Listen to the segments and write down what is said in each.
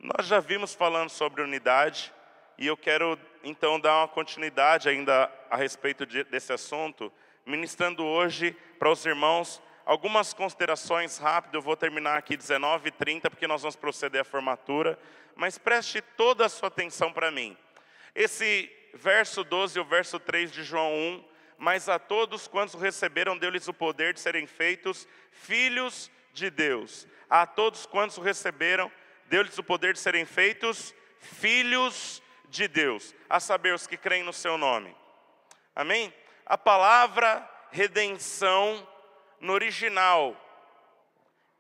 Nós já vimos falando sobre unidade e eu quero então dar uma continuidade ainda a respeito desse assunto, ministrando hoje para os irmãos algumas considerações rápidas. Eu vou terminar aqui 19h30 porque nós vamos proceder à formatura, mas preste toda a sua atenção para mim. Esse verso 12 e o verso 3 de João 1, mas a todos quantos receberam deu-lhes o poder de serem feitos filhos de Deus. A todos quantos receberam deu-lhes o poder de serem feitos filhos de Deus, a saber, os que creem no seu nome. Amém? A palavra redenção, no original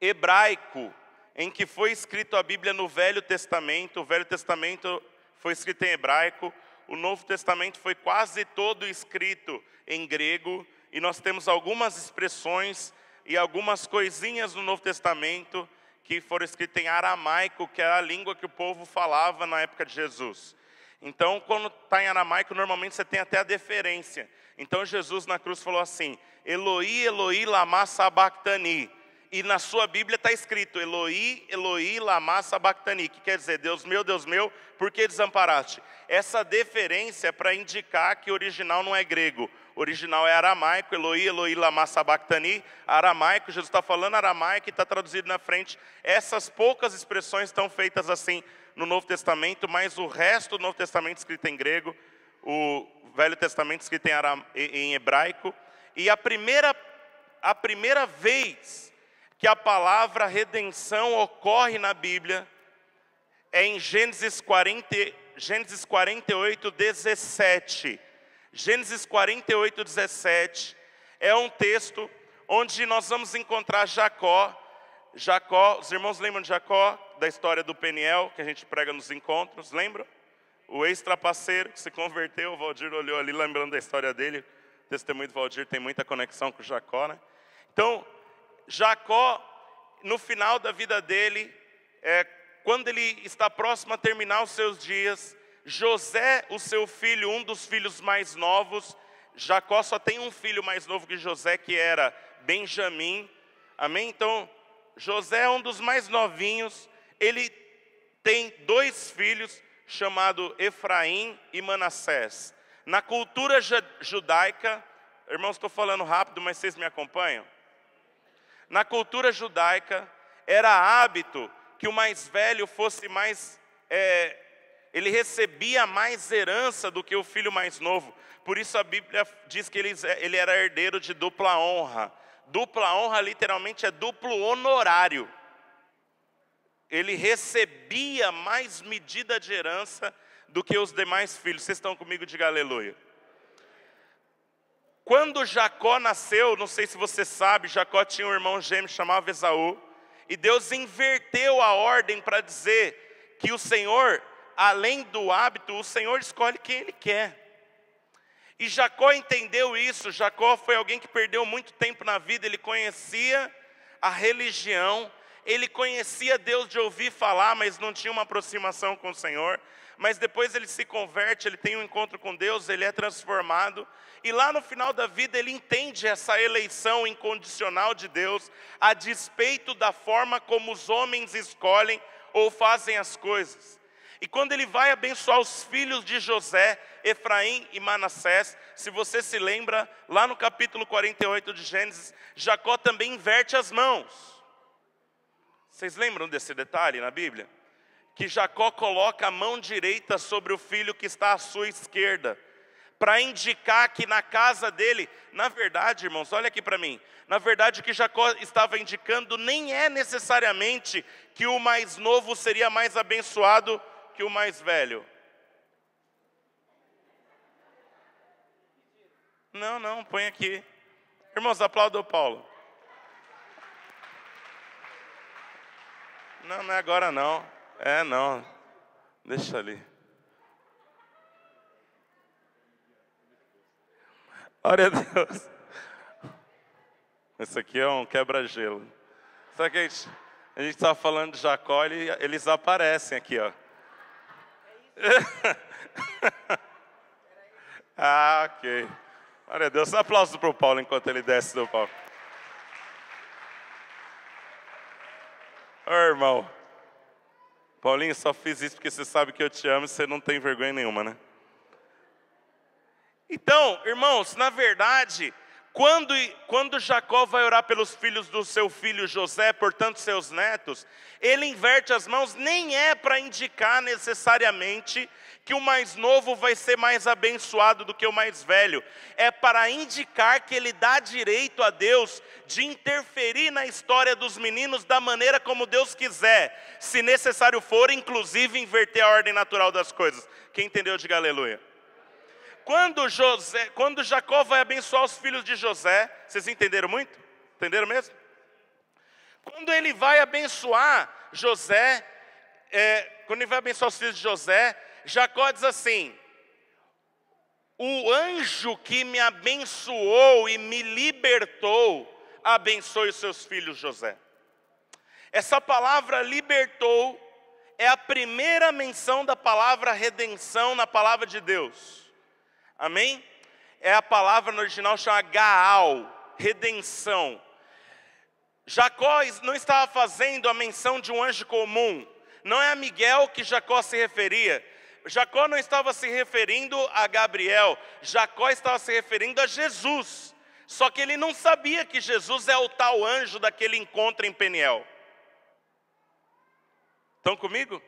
hebraico, em que foi escrito a Bíblia no Velho Testamento, o Velho Testamento foi escrito em hebraico, o Novo Testamento foi quase todo escrito em grego, e nós temos algumas expressões e algumas coisinhas no Novo Testamento que foram escritas em aramaico, que era a língua que o povo falava na época de Jesus. Então, quando está em aramaico, normalmente você tem até a deferência. Então, Jesus na cruz falou assim, Eloi, Eloi, lama sabachthani. E na sua Bíblia está escrito, Eloi, Eloi, lama sabachthani, que quer dizer, Deus meu, por que desamparaste? Essa deferência é para indicar que o original não é grego. O original é aramaico, Eloi, Eloi, lama sabachthani, aramaico. Jesus está falando aramaico e está traduzido na frente. Essas poucas expressões estão feitas assim no Novo Testamento, mas o resto do Novo Testamento escrito em grego, o Velho Testamento escrito em hebraico. E a primeira vez que a palavra redenção ocorre na Bíblia é em Gênesis 48, 17. Gênesis 48, 17 é um texto onde nós vamos encontrar Jacó, os irmãos lembram de Jacó, da história do Peniel, que a gente prega nos encontros, lembram? O ex-trapaceiro que se converteu, o Valdir olhou ali lembrando da história dele, o testemunho do Valdir tem muita conexão com Jacó, né? Então, Jacó, no final da vida dele, quando ele está próximo a terminar os seus dias, José, o seu filho, um dos filhos mais novos, Jacó só tem um filho mais novo que José, que era Benjamim, amém? Então, José é um dos mais novinhos, ele tem dois filhos, chamados Efraim e Manassés. Na cultura judaica, irmãos, estou falando rápido, mas vocês me acompanham? Na cultura judaica, era hábito que o mais velho fosse mais, ele recebia mais herança do que o filho mais novo. Por isso a Bíblia diz que ele era herdeiro de dupla honra. Dupla honra literalmente é duplo honorário. Ele recebia mais medida de herança do que os demais filhos. Vocês estão comigo? Diga aleluia. Quando Jacó nasceu, não sei se você sabe, Jacó tinha um irmão gêmeo chamado Esaú. E Deus inverteu a ordem para dizer que o Senhor, além do hábito, o Senhor escolhe quem Ele quer. E Jacó entendeu isso. Jacó foi alguém que perdeu muito tempo na vida. Ele conhecia a religião, ele conhecia Deus de ouvir falar, mas não tinha uma aproximação com o Senhor. Mas depois ele se converte, ele tem um encontro com Deus, ele é transformado. E lá no final da vida ele entende essa eleição incondicional de Deus, a despeito da forma como os homens escolhem ou fazem as coisas. E quando ele vai abençoar os filhos de José, Efraim e Manassés, se você se lembra, lá no capítulo 48 de Gênesis, Jacó também inverte as mãos. Vocês lembram desse detalhe na Bíblia? Que Jacó coloca a mão direita sobre o filho que está à sua esquerda, para indicar que na casa dele, na verdade, irmãos, olha aqui para mim, na verdade o que Jacó estava indicando nem é necessariamente que o mais novo seria mais abençoado que o mais velho. Não, põe aqui. Irmãos, aplaudam o Paulo. Não é agora não. Não. Deixa ali. Glória a Deus. Esse aqui é um quebra-gelo. Sabe que a gente estava falando de Jacó, eles aparecem aqui, ó. Ok. Glória a Deus. Um aplauso para o Paulo enquanto ele desce do palco. Ô, irmão. Paulinho, só fiz isso porque você sabe que eu te amo e você não tem vergonha nenhuma, né? Então, irmãos, na verdade, quando Jacó vai orar pelos filhos do seu filho José, portanto seus netos, ele inverte as mãos, nem é para indicar necessariamente que o mais novo vai ser mais abençoado do que o mais velho. É para indicar que ele dá direito a Deus de interferir na história dos meninos da maneira como Deus quiser. Se necessário for, inclusive inverter a ordem natural das coisas. Quem entendeu, diga aleluia. Quando Jacó vai abençoar os filhos de José, vocês entenderam muito? Entenderam mesmo? Quando ele vai abençoar José, quando ele vai abençoar os filhos de José, Jacó diz assim: o anjo que me abençoou e me libertou, abençoe os seus filhos José. Essa palavra libertou é a primeira menção da palavra redenção na palavra de Deus. Amém? É a palavra no original chama Gaal, redenção. Jacó não estava fazendo a menção de um anjo comum. Não é a Miguel que Jacó se referia. Jacó não estava se referindo a Gabriel. Jacó estava se referindo a Jesus. Só que ele não sabia que Jesus é o tal anjo daquele encontro em Peniel. Estão comigo?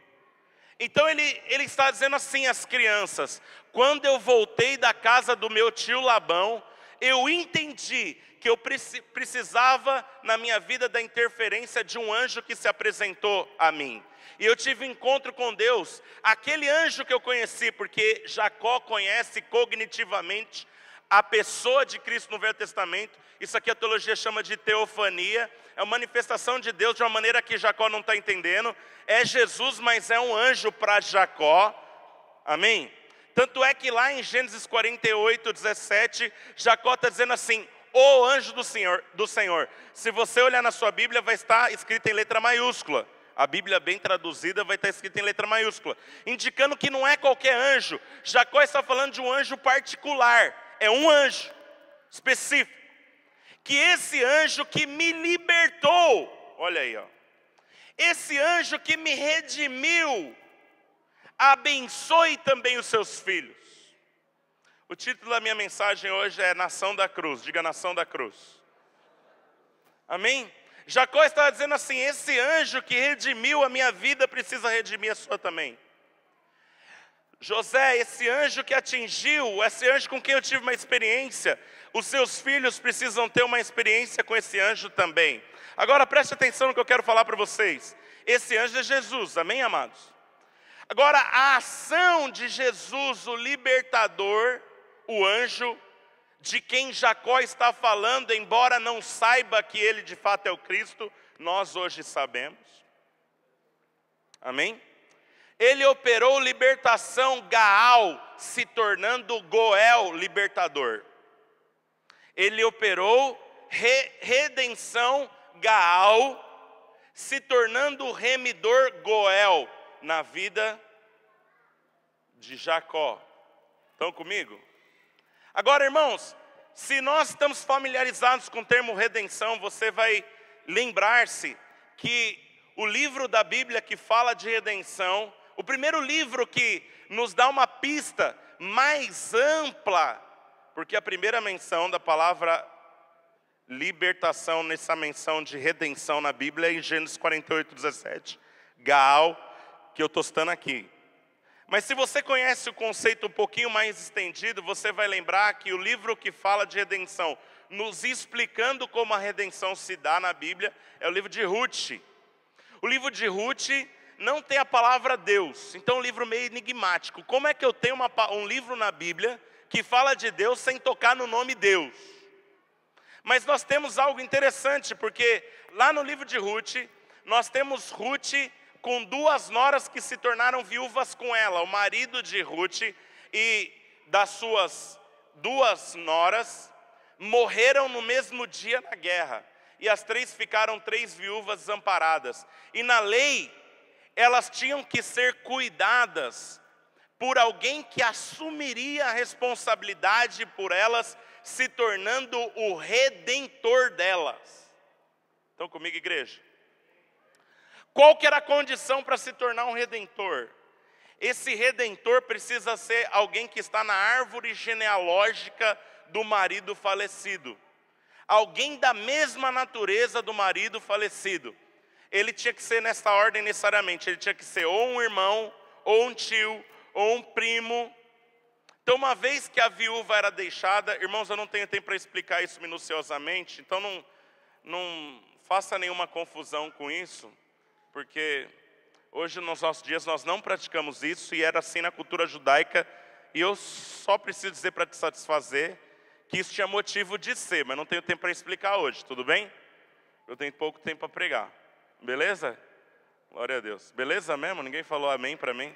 Então ele está dizendo assim às crianças: quando eu voltei da casa do meu tio Labão, eu entendi que eu precisava na minha vida da interferência de um anjo que se apresentou a mim. E eu tive encontro com Deus, aquele anjo que eu conheci, porque Jacó conhece cognitivamente a pessoa de Cristo no Velho Testamento. Isso aqui a teologia chama de teofania. É uma manifestação de Deus de uma maneira que Jacó não está entendendo. É Jesus, mas é um anjo para Jacó. Amém? Tanto é que lá em Gênesis 48, 17, Jacó está dizendo assim: o anjo do Senhor. Se você olhar na sua Bíblia, vai estar escrito em letra maiúscula. A Bíblia bem traduzida vai estar escrita em letra maiúscula, indicando que não é qualquer anjo. Jacó está falando de um anjo particular. É um anjo específico. Que esse anjo que me libertou, olha aí, ó, esse anjo que me redimiu, abençoe também os seus filhos. O título da minha mensagem hoje é Nação da Cruz. Diga Nação da Cruz. Amém? Jacó estava dizendo assim: esse anjo que redimiu a minha vida precisa redimir a sua também. José, esse anjo que atingiu, esse anjo com quem eu tive uma experiência, os seus filhos precisam ter uma experiência com esse anjo também. Agora preste atenção no que eu quero falar para vocês. Esse anjo é Jesus, amém, amados? Agora a ação de Jesus, o libertador, o anjo, de quem Jacó está falando, embora não saiba que ele de fato é o Cristo, nós hoje sabemos. Amém? Ele operou libertação Gaal, se tornando Goel, libertador. Ele operou redenção Gaal, se tornando remidor Goel na vida de Jacó. Estão comigo? Agora, irmãos, se nós estamos familiarizados com o termo redenção, você vai lembrar-se que o livro da Bíblia que fala de redenção, o primeiro livro que nos dá uma pista mais ampla, porque a primeira menção da palavra libertação, nessa menção de redenção na Bíblia, é em Gênesis 48, 17. Gaal, que eu estou citando aqui. Mas se você conhece o conceito um pouquinho mais estendido, você vai lembrar que o livro que fala de redenção, nos explicando como a redenção se dá na Bíblia, é o livro de Ruth. O livro de Ruth não tem a palavra Deus, então é um livro meio enigmático. Como é que eu tenho um livro na Bíblia que fala de Deus sem tocar no nome Deus? Mas nós temos algo interessante, porque lá no livro de Ruth, nós temos Ruth com duas noras que se tornaram viúvas com ela. O marido de Ruth e das suas duas noras morreram no mesmo dia na guerra. E as três ficaram 3 viúvas desamparadas. E na lei, elas tinham que ser cuidadas por alguém que assumiria a responsabilidade por elas, se tornando o redentor delas. Estão comigo, igreja? Qual que era a condição para se tornar um redentor? Esse redentor precisa ser alguém que está na árvore genealógica do marido falecido. Alguém da mesma natureza do marido falecido. Ele tinha que ser nessa ordem necessariamente. Ele tinha que ser ou um irmão, ou um tio, ou um primo. Então, uma vez que a viúva era deixada, irmãos, eu não tenho tempo para explicar isso minuciosamente, então não faça nenhuma confusão com isso, porque hoje nos nossos dias nós não praticamos isso, e era assim na cultura judaica, e eu só preciso dizer para te satisfazer que isso tinha motivo de ser, mas não tenho tempo para explicar hoje, tudo bem? Eu tenho pouco tempo para pregar, beleza? Glória a Deus. Beleza mesmo? Ninguém falou amém para mim?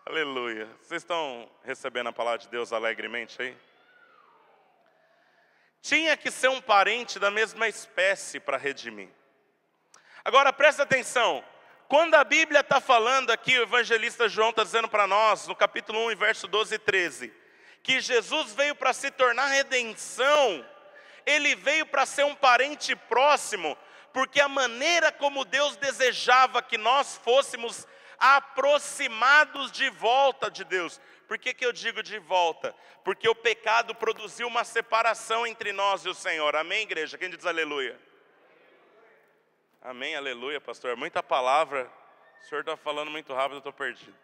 Aleluia. Vocês estão recebendo a palavra de Deus alegremente aí? Tinha que ser um parente da mesma espécie para redimir. Agora presta atenção. Quando a Bíblia está falando aqui, o evangelista João está dizendo para nós, no capítulo 1, verso 12 e 13, que Jesus veio para se tornar redenção. Ele veio para ser um parente próximo, porque a maneira como Deus desejava que nós fôssemos aproximados de volta de Deus. Por que eu digo de volta? Porque o pecado produziu uma separação entre nós e o Senhor. Amém, igreja? Quem diz aleluia? Amém, aleluia, pastor. Muita palavra. O senhor está falando muito rápido, eu estou perdido.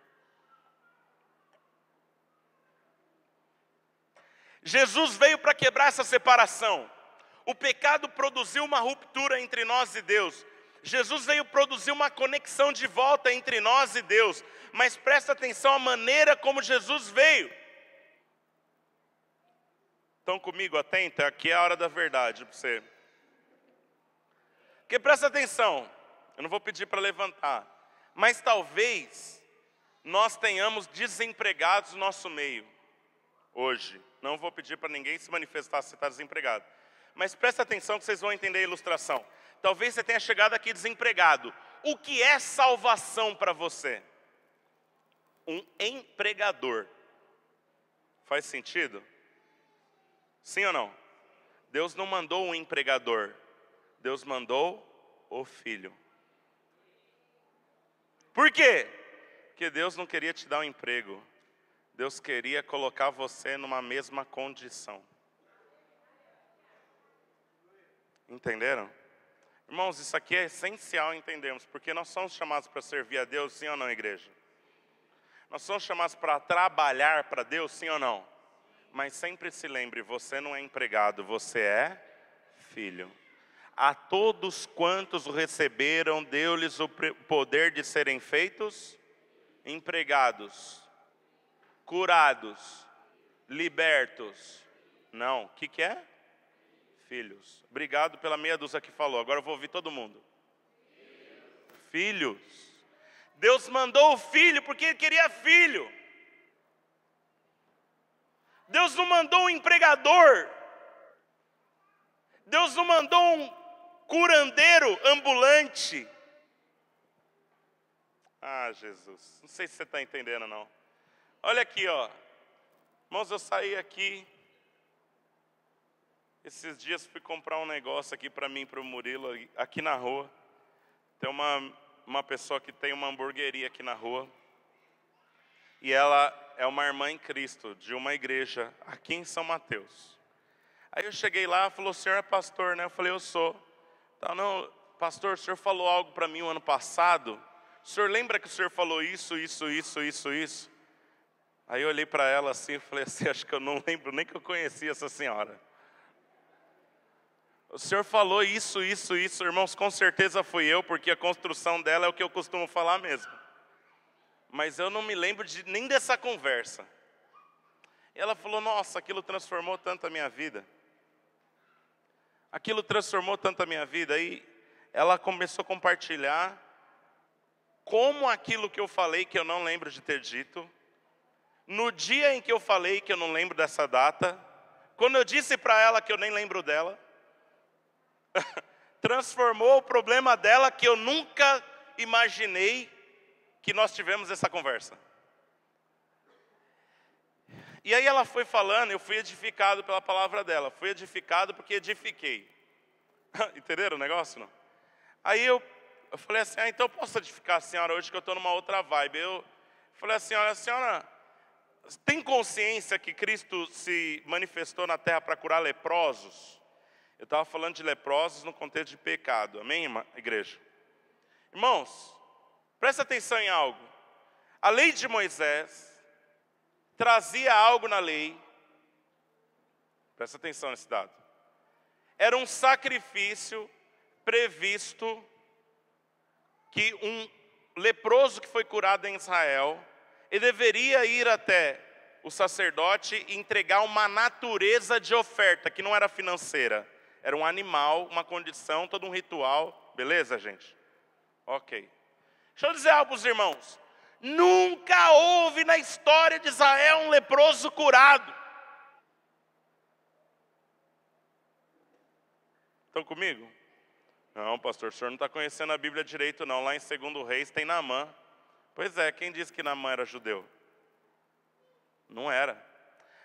Jesus veio para quebrar essa separação. O pecado produziu uma ruptura entre nós e Deus. Jesus veio produzir uma conexão de volta entre nós e Deus. Mas presta atenção à maneira como Jesus veio. Estão comigo, atenta? Aqui é a hora da verdade para você. Porque presta atenção, eu não vou pedir para levantar, mas talvez nós tenhamos desempregados no nosso meio hoje. Não vou pedir para ninguém se manifestar se está desempregado. Mas presta atenção que vocês vão entender a ilustração. Talvez você tenha chegado aqui desempregado. O que é salvação para você? Um empregador. Faz sentido? Sim ou não? Deus não mandou um empregador. Deus mandou o Filho. Por quê? Porque Deus não queria te dar um emprego. Deus queria colocar você numa mesma condição. Entenderam? Irmãos, isso aqui é essencial entendermos, porque nós somos chamados para servir a Deus, sim ou não, igreja? Nós somos chamados para trabalhar para Deus, sim ou não? Mas sempre se lembre, você não é empregado, você é filho. A todos quantos o receberam, deu-lhes o poder de serem feitos empregados, curados, libertos. Não, o que é? Filhos. Obrigado pela meia dúzia que falou. Agora eu vou ouvir todo mundo. Filhos. Deus mandou o Filho porque Ele queria filho. Deus não mandou um empregador. Deus não mandou um curandeiro ambulante. Ah, Jesus. Não sei se você está entendendo, não. Olha aqui, ó. Irmãos, eu saí aqui. Esses dias fui comprar um negócio aqui para mim e para o Murilo, aqui na rua. Tem uma pessoa que tem uma hamburgueria aqui na rua. E ela é uma irmã em Cristo, de uma igreja aqui em São Mateus. Aí eu cheguei lá, falou, o senhor é pastor, né? Eu falei, eu sou. Então, não, pastor, o senhor falou algo para mim o ano passado. O senhor lembra que o senhor falou isso? Aí eu olhei para ela assim e falei assim, acho que eu não lembro nem que eu conhecia essa senhora. O senhor falou isso, irmãos, com certeza fui eu, porque a construção dela é o que eu costumo falar mesmo. Mas eu não me lembro nem dessa conversa. E ela falou, nossa, aquilo transformou tanto a minha vida. Aquilo transformou tanto a minha vida. Aí ela começou a compartilhar como aquilo que eu falei, que eu não lembro de ter dito, no dia em que eu falei, que eu não lembro dessa data, quando eu disse para ela que eu nem lembro dela, transformou o problema dela que eu nunca imaginei que nós tivemos essa conversa. E aí ela foi falando, eu fui edificado pela palavra dela. Fui edificado porque edifiquei. Entenderam o negócio, não? Aí eu eu falei assim, então eu posso santificar a senhora hoje que eu estou numa outra vibe. Eu falei assim, olha, a senhora tem consciência que Cristo se manifestou na terra para curar leprosos? Eu estava falando de leprosos no contexto de pecado, amém, igreja? Irmãos, presta atenção em algo. A lei de Moisés trazia algo na lei, presta atenção nesse dado. Era um sacrifício previsto que um leproso que foi curado em Israel, ele deveria ir até o sacerdote e entregar uma natureza de oferta, que não era financeira. Era um animal, uma condição, todo um ritual. Beleza, gente? Ok. Deixa eu dizer algo para os irmãos. Nunca houve na história de Israel um leproso curado. Estão comigo? Não, pastor, o senhor não está conhecendo a Bíblia direito não. Lá em 2 Reis tem Naamã. Pois é, quem disse que Naamã era judeu? Não era.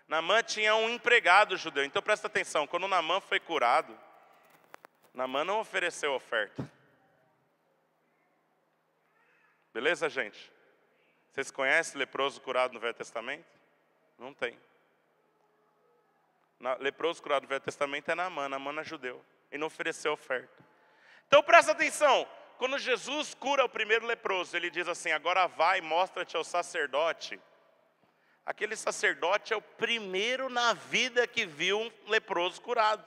Naamã tinha um empregado judeu. Então presta atenção, quando Naamã foi curado, Naamã não ofereceu oferta. Beleza, gente? Vocês conhecem leproso curado no Velho Testamento? Não tem. Leproso curado no Velho Testamento é Naamã. Naamã é judeu. E não ofereceu oferta. Então presta atenção. Quando Jesus cura o primeiro leproso, ele diz assim, agora vai, mostra-te ao sacerdote. Aquele sacerdote é o primeiro na vida que viu um leproso curado.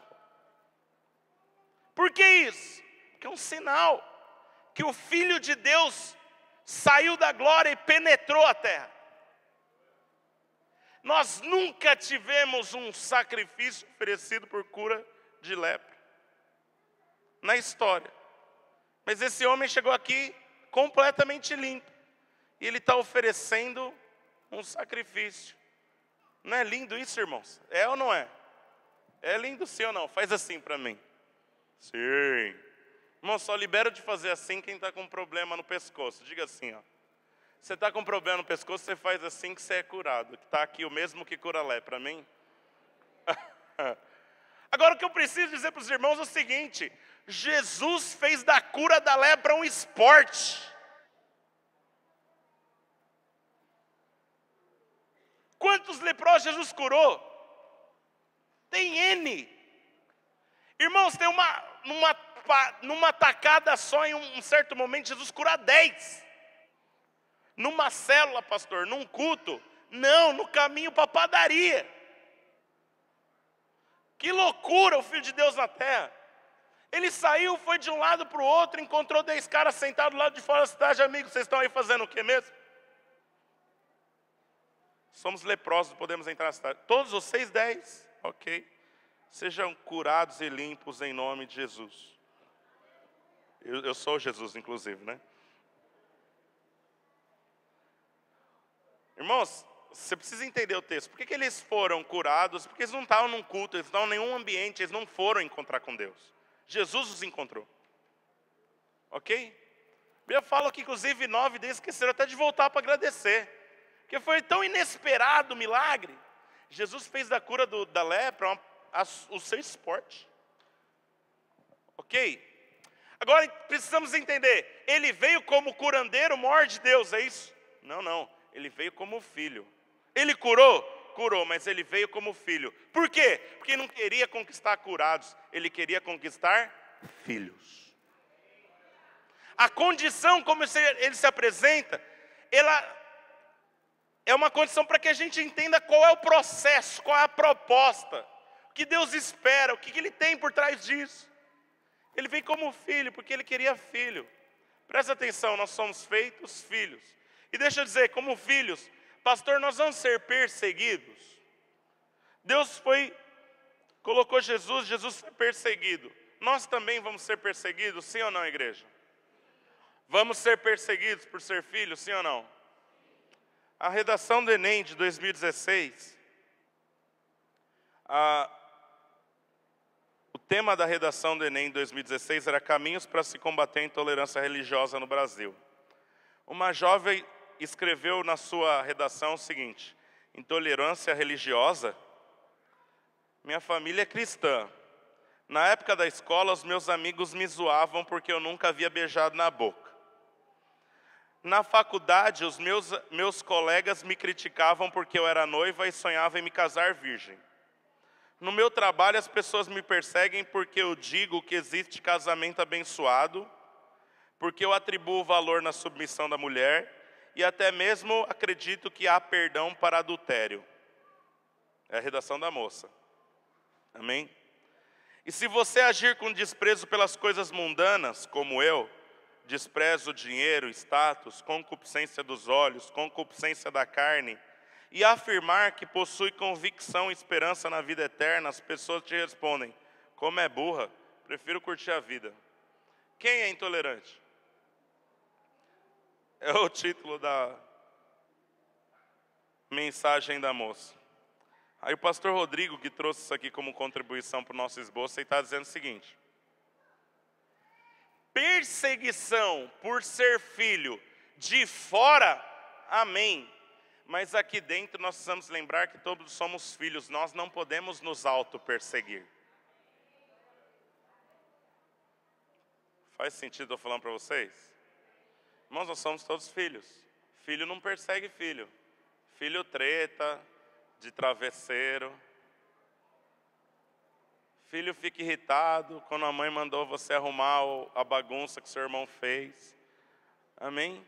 Por que isso? Porque é um sinal que o Filho de Deus saiu da glória e penetrou a terra. Nós nunca tivemos um sacrifício oferecido por cura de lepra na história. Mas esse homem chegou aqui completamente limpo. E ele está oferecendo um sacrifício. Não é lindo isso, irmãos? É ou não é? É lindo sim ou não? Faz assim para mim. Sim. Irmão, só libera de fazer assim quem está com problema no pescoço. Diga assim, ó. Você está com problema no pescoço, você faz assim que você é curado. Que está aqui o mesmo que cura lepra, amém? Agora o que eu preciso dizer para os irmãos é o seguinte. Jesus fez da cura da lepra um esporte. Quantos leprosos Jesus curou? Tem N. Irmãos, tem numa tacada só, em um certo momento, Jesus cura 10. Numa célula, pastor, num culto. Não, no caminho para a padaria. Que loucura o Filho de Deus na terra. Ele saiu, foi de um lado para o outro, encontrou 10 caras sentados do lado de fora da cidade. Amigos, vocês estão aí fazendo o que mesmo? Somos leprosos, podemos entrar na cidade. Todos vocês 10, ok. Sejam curados e limpos em nome de Jesus. Eu sou Jesus, inclusive, né? Irmãos, você precisa entender o texto. Por que eles foram curados? Porque eles não estavam num culto, eles não estavam em nenhum ambiente, eles não foram encontrar com Deus. Jesus os encontrou. Ok? A Bíblia fala que inclusive 9 deles esqueceram até de voltar para agradecer. Porque foi tão inesperado o milagre. Jesus fez da cura da lepra o seu esporte. Ok? Agora precisamos entender. Ele veio como curandeiro maior de Deus, é isso? Não, não. Ele veio como filho. Ele curou? Curou, mas ele veio como filho. Por quê? Porque não queria conquistar curados. Ele queria conquistar filhos. A condição como ele se apresenta, ela é uma condição para que a gente entenda qual é o processo, qual é a proposta, o que Deus espera, o que Ele tem por trás disso. Ele veio como filho, porque Ele queria filho. Presta atenção, nós somos feitos filhos. E deixa eu dizer, como filhos, pastor, nós vamos ser perseguidos. Deus colocou Jesus foi perseguido. Nós também vamos ser perseguidos, sim ou não, igreja? Vamos ser perseguidos por ser filhos, sim ou não? A redação do Enem de 2016, o tema da redação do Enem de 2016 era caminhos para se combater a intolerância religiosa no Brasil. Uma jovem escreveu na sua redação o seguinte: intolerância religiosa? Minha família é cristã, Na época da escola, os meus amigos me zoavam porque eu nunca havia beijado na boca. Na faculdade, os meus colegas me criticavam porque eu era noiva e sonhava em me casar virgem. No meu trabalho, as pessoas me perseguem porque eu digo que existe casamento abençoado, porque eu atribuo valor na submissão da mulher e até mesmo acredito que há perdão para adultério. É a redação da moça. Amém? E se você agir com desprezo pelas coisas mundanas, como eu, desprezo o dinheiro, status, concupiscência dos olhos, concupiscência da carne, e afirmar que possui convicção e esperança na vida eterna, as pessoas te respondem: como é burra, prefiro curtir a vida. Quem é intolerante? É o título da mensagem da moça. Aí o pastor Rodrigo, que trouxe isso aqui como contribuição para o nosso esboço, ele está dizendo o seguinte: perseguição por ser filho de fora, amém. Mas aqui dentro nós precisamos lembrar que todos somos filhos, nós não podemos nos auto-perseguir. Faz sentido eu falando para vocês? Irmãos, nós somos todos filhos. Filho não persegue filho. Filho treta, de travesseiro. Filho fica irritado quando a mãe mandou você arrumar a bagunça que seu irmão fez. Amém?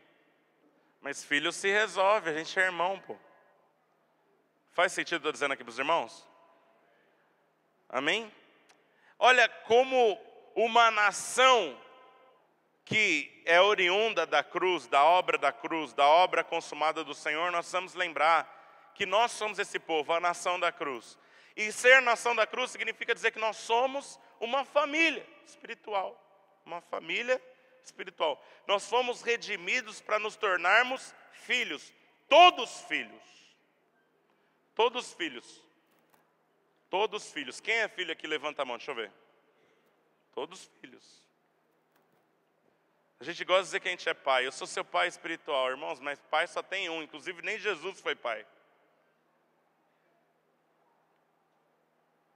Mas filho se resolve, a gente é irmão, pô. Faz sentido eu estou dizendo aqui para os irmãos? Amém? Olha como uma nação que é oriunda da cruz, da obra consumada do Senhor, nós precisamos lembrar que nós somos esse povo, a nação da cruz. E ser nação da cruz significa dizer que nós somos uma família espiritual. Uma família espiritual. Nós fomos redimidos para nos tornarmos filhos. Todos filhos. Todos filhos. Todos filhos. Quem é filho aqui? Levanta a mão, deixa eu ver. Todos filhos. A gente gosta de dizer que a gente é pai. Eu sou seu pai espiritual, irmãos, mas pai só tem um. Inclusive nem Jesus foi pai.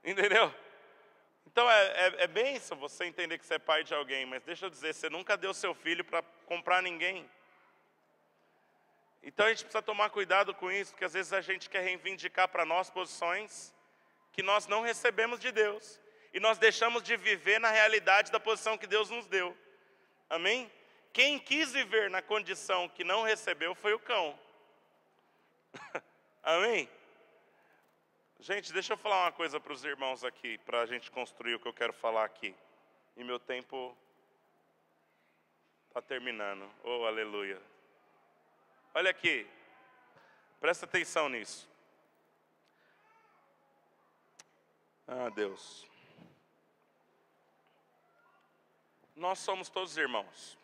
Entendeu? Então é bênção você entender que você é pai de alguém, mas deixa eu dizer, você nunca deu seu filho para comprar ninguém. Então a gente precisa tomar cuidado com isso, porque às vezes a gente quer reivindicar para nós posições que nós não recebemos de Deus. E nós deixamos de viver na realidade da posição que Deus nos deu. Amém? Quem quis viver na condição que não recebeu foi o cão. Amém? Gente, deixa eu falar uma coisa para os irmãos aqui, para a gente construir o que eu quero falar aqui. E meu tempo está terminando. Oh, aleluia. Olha aqui, presta atenção nisso. Ah, Deus. Nós somos todos irmãos.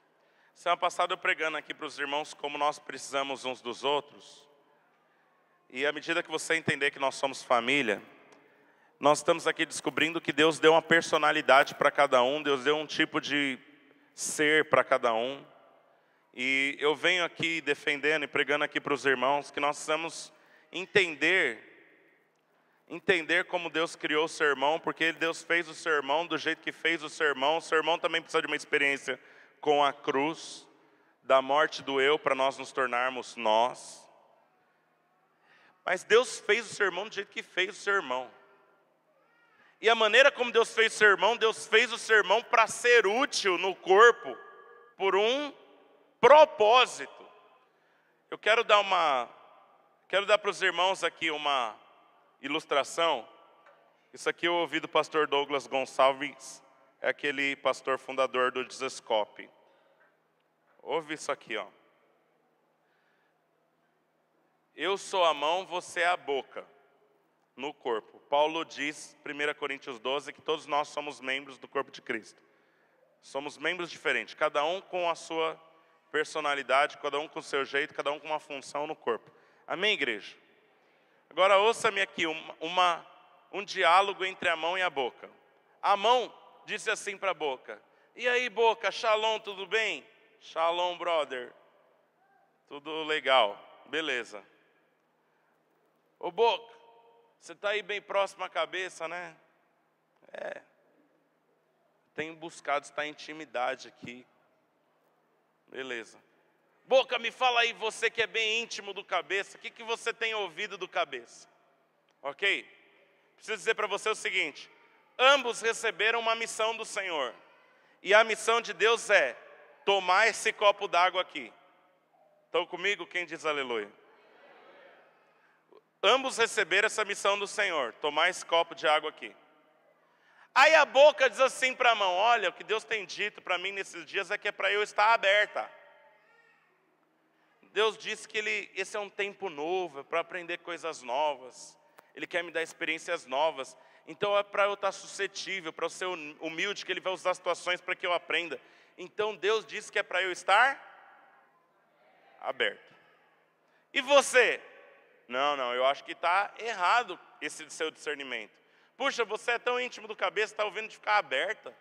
Semana passada eu pregando aqui para os irmãos como nós precisamos uns dos outros. E à medida que você entender que nós somos família, nós estamos aqui descobrindo que Deus deu uma personalidade para cada um, Deus deu um tipo de ser para cada um. E eu venho aqui defendendo e pregando aqui para os irmãos que nós precisamos entender como Deus criou o seu irmão, porque Deus fez o seu irmão do jeito que fez o seu irmão. O seu irmão também precisa de uma experiência com a cruz, da morte do eu, para nós nos tornarmos nós. Mas Deus fez o seu irmão do jeito que fez o seu irmão. E a maneira como Deus fez o seu irmão para ser útil no corpo, por um propósito. Eu quero dar para os irmãos aqui uma ilustração. Isso aqui eu ouvi do pastor Douglas Gonçalves, é aquele pastor fundador do Desescope. Ouve isso aqui, ó. Eu sou a mão, você é a boca no corpo. Paulo diz, 1 Coríntios 12, que todos nós somos membros do corpo de Cristo. Somos membros diferentes, cada um com a sua personalidade, cada um com o seu jeito, cada um com uma função no corpo. Amém, igreja? Agora ouça-me aqui, um diálogo entre a mão e a boca. A mão disse assim para a boca: e aí, boca, shalom, tudo bem? Shalom, brother. Tudo legal, beleza. Ô boca, você está aí bem próximo à cabeça, né? É. Tenho buscado estar em intimidade aqui. Beleza. Boca, me fala aí, você que é bem íntimo do cabeça, o que você tem ouvido do cabeça? Ok? Preciso dizer para você o seguinte: ambos receberam uma missão do Senhor. E a missão de Deus é tomar esse copo d'água aqui. Estão comigo? Quem diz aleluia? Ambos receberam essa missão do Senhor, tomar esse copo de água aqui. Aí a boca diz assim para a mão: olha, o que Deus tem dito para mim nesses dias é que é para eu estar aberta. Deus disse que esse é um tempo novo, é para aprender coisas novas. Ele quer me dar experiências novas. Então é para eu estar suscetível, para eu ser humilde, que Ele vai usar situações para que eu aprenda. Então Deus disse que é para eu estar aberto. E você? Não, eu acho que está errado esse seu discernimento. Puxa, você é tão íntimo do cabeça, está ouvindo de ficar aberta.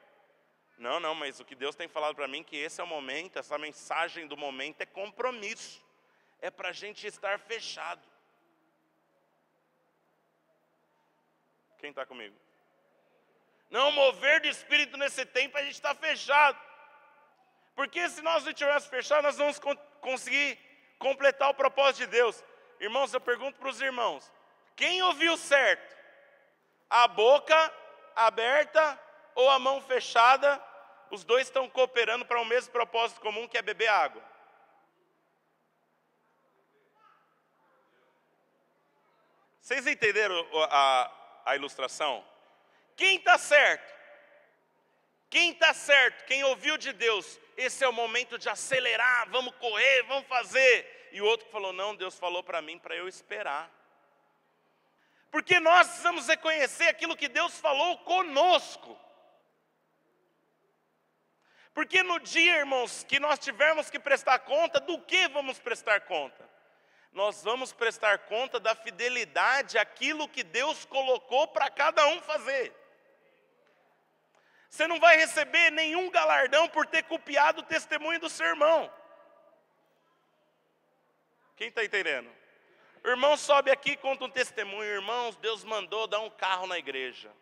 Não, mas o que Deus tem falado para mim é que esse é o momento, essa mensagem do momento é compromisso. É para a gente estar fechado. Quem está comigo? Não, mover de espírito nesse tempo a gente está fechado. Porque se nós não estivermos fechados, nós vamos conseguir completar o propósito de Deus. Irmãos, eu pergunto para os irmãos: quem ouviu certo? A boca aberta ou a mão fechada? Os dois estão cooperando para o mesmo propósito comum, que é beber água. Vocês entenderam a ilustração? Quem está certo? Quem está certo? Quem ouviu de Deus? Esse é o momento de acelerar, vamos correr, vamos fazer. E o outro falou: não, Deus falou para mim para eu esperar. Porque nós precisamos reconhecer aquilo que Deus falou conosco. Porque no dia, irmãos, que nós tivermos que prestar conta, do que vamos prestar conta? Nós vamos prestar conta da fidelidade àquilo que Deus colocou para cada um fazer. Você não vai receber nenhum galardão por ter copiado o testemunho do seu irmão. Quem está entendendo? O irmão sobe aqui e conta um testemunho: irmãos, Deus mandou dar um carro na igreja.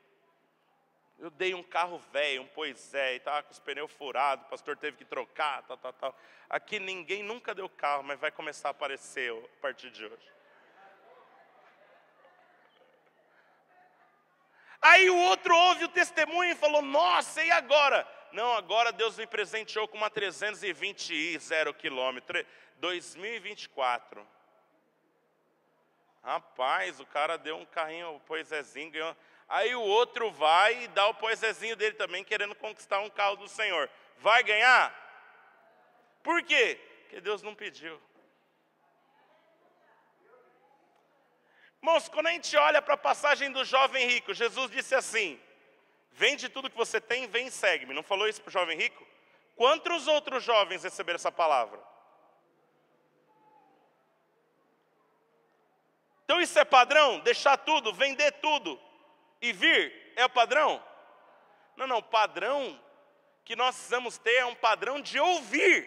Eu dei um carro velho, um Poisé, e estava com os pneus furados, o pastor teve que trocar, tal. Aqui ninguém nunca deu carro, mas vai começar a aparecer a partir de hoje. Aí o outro ouve o testemunho e falou: nossa, e agora? Não, agora Deus me presenteou com uma 320i, 0 quilômetro, 2024. Rapaz, o cara deu um carrinho, um Poisézinho, ganhou. Aí o outro vai e dá o Poisézinho dele também, querendo conquistar um carro do Senhor. Vai ganhar? Por quê? Porque Deus não pediu. Irmãos, quando a gente olha para a passagem do jovem rico, Jesus disse assim: vende tudo que você tem, vem e segue-me. Não falou isso para o jovem rico? Quantos outros jovens receberam essa palavra? Então isso é padrão? Deixar tudo, vender tudo e vir é o padrão? Não, padrão que nós precisamos ter é um padrão de ouvir.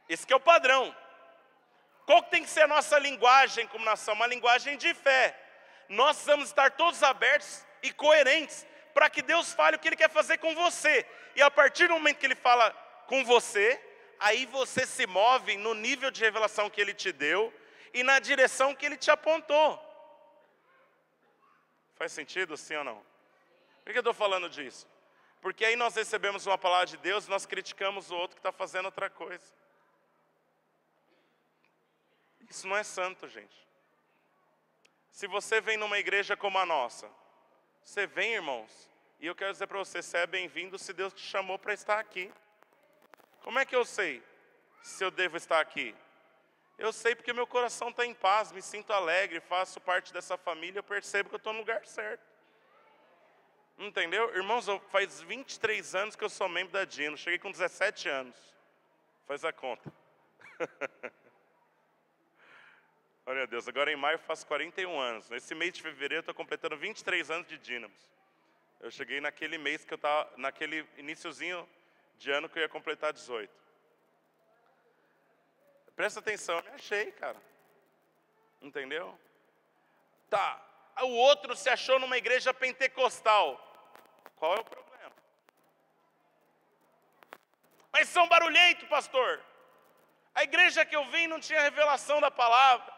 Esse que é o padrão. Qual que tem que ser a nossa linguagem como nação? Uma linguagem de fé. Nós precisamos estar todos abertos e coerentes para que Deus fale o que Ele quer fazer com você. E a partir do momento que Ele fala com você, aí você se move no nível de revelação que Ele te deu e na direção que Ele te apontou. Faz sentido, sim ou não? Por que eu estou falando disso? Porque aí nós recebemos uma palavra de Deus e nós criticamos o outro que está fazendo outra coisa. Isso não é santo, gente. Se você vem numa igreja como a nossa, você vem, irmãos, e eu quero dizer para você: você é bem-vindo se Deus te chamou para estar aqui. Como é que eu sei se eu devo estar aqui? Eu sei porque meu coração está em paz, me sinto alegre, faço parte dessa família, eu percebo que eu estou no lugar certo. Entendeu? Irmãos, faz 23 anos que eu sou membro da Dino, cheguei com 17 anos. Faz a conta. Olha Deus, agora em maio eu faço 41 anos. Nesse mês de fevereiro eu estou completando 23 anos de Dínamos. Eu cheguei naquele mês que eu estava, naquele iniciozinho de ano que eu ia completar 18. Presta atenção, eu me achei, cara. Entendeu? Tá, o outro se achou numa igreja pentecostal. Qual é o problema? Mas são barulhentos, pastor. A igreja que eu vim não tinha revelação da palavra.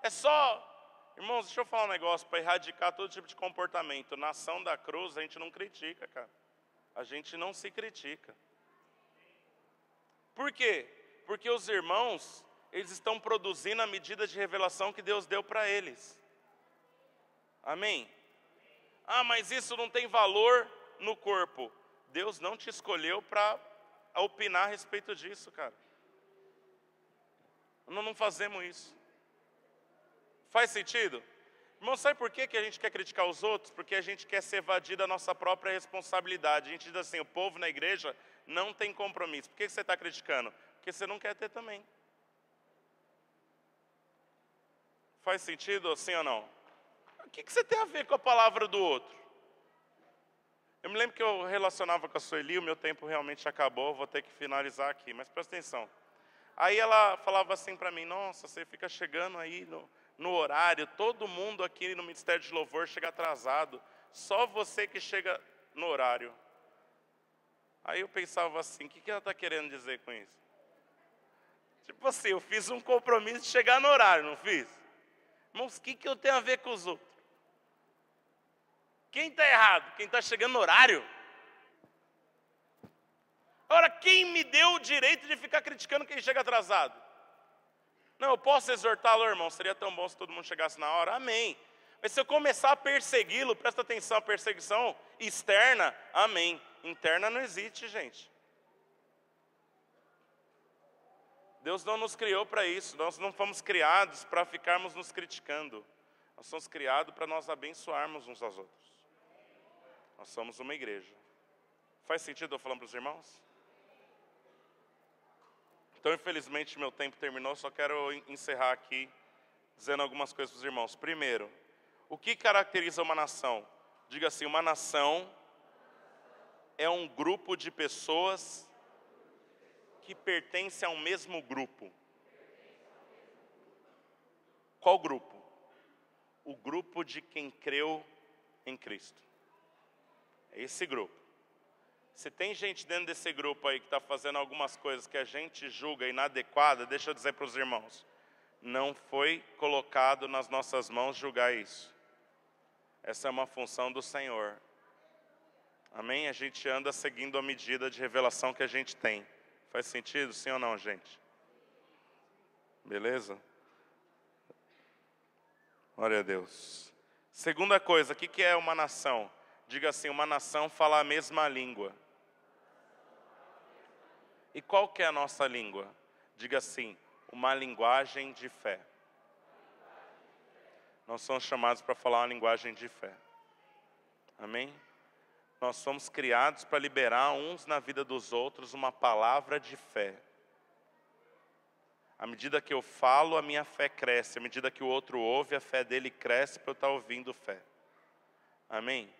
É só... Irmãos, deixa eu falar um negócio para erradicar todo tipo de comportamento. Na ação da cruz a gente não critica, cara. A gente não se critica. Por quê? Porque os irmãos, eles estão produzindo a medida de revelação que Deus deu para eles. Amém? Ah, mas isso não tem valor no corpo. Deus não te escolheu para opinar a respeito disso, cara. Nós não fazemos isso. Faz sentido? Irmão, sabe por que a gente quer criticar os outros? Porque a gente quer se evadir da nossa própria responsabilidade. A gente diz assim, o povo na igreja não tem compromisso. Por que você está criticando? Porque você não quer ter também. Faz sentido, sim ou não? O que você tem a ver com a palavra do outro? Eu me lembro que eu relacionava com a Sueli, o meu tempo realmente acabou, vou ter que finalizar aqui, mas presta atenção. Aí ela falava assim para mim, nossa, você fica chegando aí no horário, todo mundo aqui no Ministério de Louvor chega atrasado, só você que chega no horário. Aí eu pensava assim, o que ela está querendo dizer com isso? Tipo assim, eu fiz um compromisso de chegar no horário, não fiz? Irmãos, o que eu tenho a ver com os outros? Quem está errado? Quem está chegando no horário? Agora, quem me deu o direito de ficar criticando quem chega atrasado? Não, eu posso exortá-lo, irmão, seria tão bom se todo mundo chegasse na hora, amém. Mas se eu começar a persegui-lo, presta atenção, a perseguição externa, amém. Interna não existe, gente. Deus não nos criou para isso, nós não fomos criados para ficarmos nos criticando. Nós somos criados para nós abençoarmos uns aos outros. Nós somos uma igreja. Faz sentido eu falando para os irmãos? Então, infelizmente, meu tempo terminou, só quero encerrar aqui dizendo algumas coisas para os irmãos. Primeiro, o que caracteriza uma nação? Diga assim, uma nação é um grupo de pessoas que pertencem ao mesmo grupo. Qual grupo? O grupo de quem creu em Cristo. É esse grupo. Se tem gente dentro desse grupo aí que está fazendo algumas coisas que a gente julga inadequada, deixa eu dizer para os irmãos, não foi colocado nas nossas mãos julgar isso. Essa é uma função do Senhor. Amém? A gente anda seguindo a medida de revelação que a gente tem. Faz sentido, sim ou não, gente? Beleza? Glória a Deus. Segunda coisa, o que é uma nação? Diga assim, uma nação fala a mesma língua. E qual que é a nossa língua? Diga assim, uma linguagem de fé. Nós somos chamados para falar uma linguagem de fé. Amém? Nós somos criados para liberar uns na vida dos outros uma palavra de fé. À medida que eu falo, a minha fé cresce. À medida que o outro ouve, a fé dele cresce para eu estar ouvindo fé. Amém?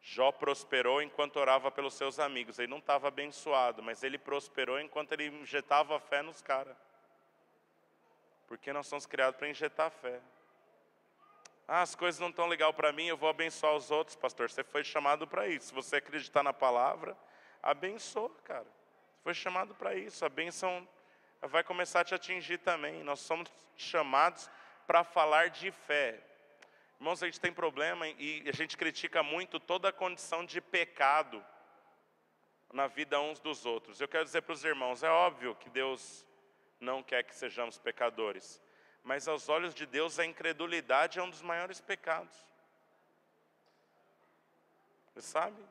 Jó prosperou enquanto orava pelos seus amigos. Ele não estava abençoado, mas ele prosperou enquanto ele injetava fé nos caras. Porque nós somos criados para injetar fé. Ah, as coisas não estão legais para mim, eu vou abençoar os outros, pastor. Você foi chamado para isso. Se você acreditar na palavra, abençoa, cara. Você foi chamado para isso. A bênção vai começar a te atingir também. Nós somos chamados para falar de fé. Irmãos, a gente tem problema e a gente critica muito toda a condição de pecado na vida uns dos outros. Eu quero dizer para os irmãos, é óbvio que Deus não quer que sejamos pecadores. Mas aos olhos de Deus a incredulidade é um dos maiores pecados. Você sabe?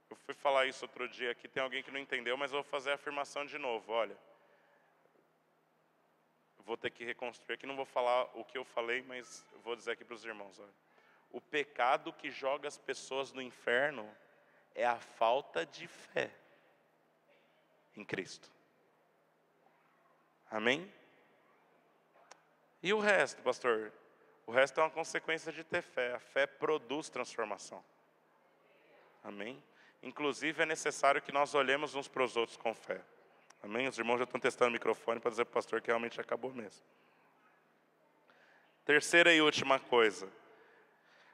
Eu fui falar isso outro dia aqui, tem alguém que não entendeu, mas eu vou fazer a afirmação de novo, olha. Vou ter que reconstruir aqui, não vou falar o que eu falei, mas vou dizer aqui para os irmãos. Olha. O pecado que joga as pessoas no inferno é a falta de fé em Cristo. Amém? E o resto, pastor? O resto é uma consequência de ter fé. A fé produz transformação. Amém? Inclusive é necessário que nós olhemos uns para os outros com fé. Amém? Os irmãos já estão testando o microfone para dizer para o pastor que realmente acabou mesmo. Terceira e última coisa.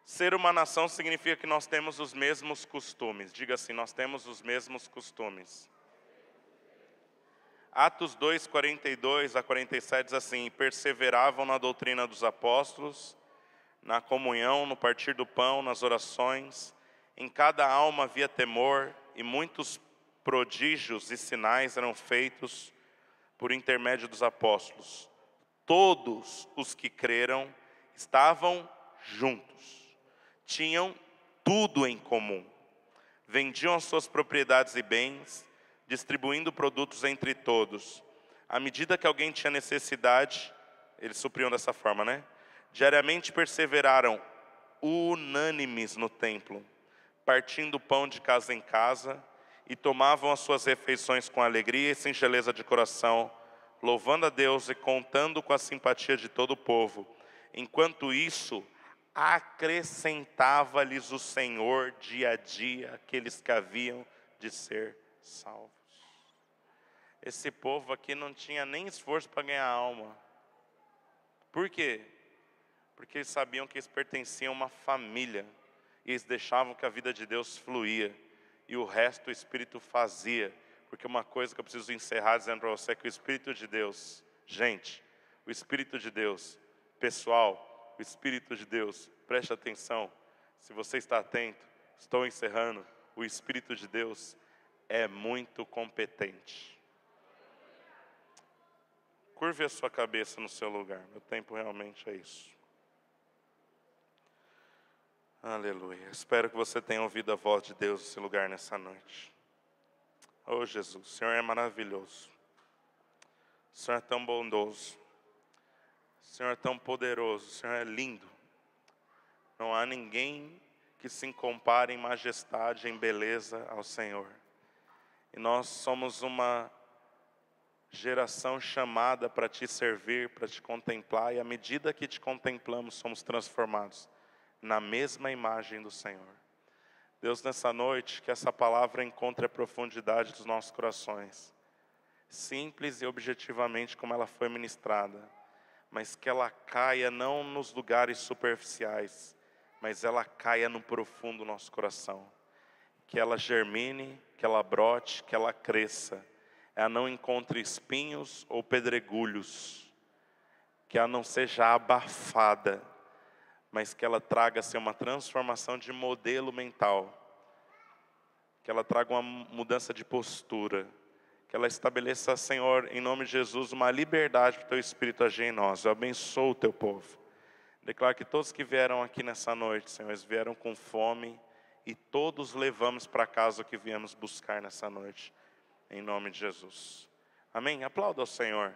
Ser uma nação significa que nós temos os mesmos costumes. Diga assim, nós temos os mesmos costumes. Atos 2, 42 a 47 diz assim: "E perseveravam na doutrina dos apóstolos, na comunhão, no partir do pão, nas orações. Em cada alma havia temor, e muitos prodígios e sinais eram feitos por intermédio dos apóstolos. Todos os que creram estavam juntos, tinham tudo em comum. Vendiam as suas propriedades e bens, distribuindo produtos entre todos. À medida que alguém tinha necessidade, eles supriam dessa forma, né? Diariamente perseveraram unânimes no templo, partindo o pão de casa em casa, e tomavam as suas refeições com alegria e singeleza de coração, louvando a Deus e contando com a simpatia de todo o povo. Enquanto isso, acrescentava-lhes o Senhor dia a dia aqueles que haviam de ser salvos." Esse povo aqui não tinha nem esforço para ganhar alma. Por quê? Porque eles sabiam que eles pertenciam a uma família, e eles deixavam que a vida de Deus fluía, e o resto o Espírito fazia. Porque uma coisa que eu preciso encerrar dizendo para você é que o Espírito de Deus, gente, o Espírito de Deus, pessoal, o Espírito de Deus, preste atenção, se você está atento, estou encerrando, o Espírito de Deus é muito competente. Curve a sua cabeça no seu lugar, meu tempo realmente é isso. Aleluia, espero que você tenha ouvido a voz de Deus nesse lugar nessa noite. Oh Jesus, o Senhor é maravilhoso, o Senhor é tão bondoso, o Senhor é tão poderoso, o Senhor é lindo. Não há ninguém que se compare em majestade, em beleza ao Senhor. E nós somos uma geração chamada para te servir, para te contemplar, e à medida que te contemplamos, somos transformados na mesma imagem do Senhor. Deus, nessa noite, que essa palavra encontre a profundidade dos nossos corações, simples e objetivamente como ela foi ministrada, mas que ela caia não nos lugares superficiais, mas ela caia no profundo do nosso coração. Que ela germine, que ela brote, que ela cresça. Ela não encontre espinhos ou pedregulhos. Que ela não seja abafada, mas que ela traga assim, uma transformação de modelo mental. Que ela traga uma mudança de postura. Que ela estabeleça, Senhor, em nome de Jesus, uma liberdade para o Teu Espírito agir em nós. Eu abençoo o Teu povo. Declaro que todos que vieram aqui nessa noite, Senhor, eles vieram com fome, e todos levamos para casa o que viemos buscar nessa noite, em nome de Jesus. Amém? Aplauda ao Senhor.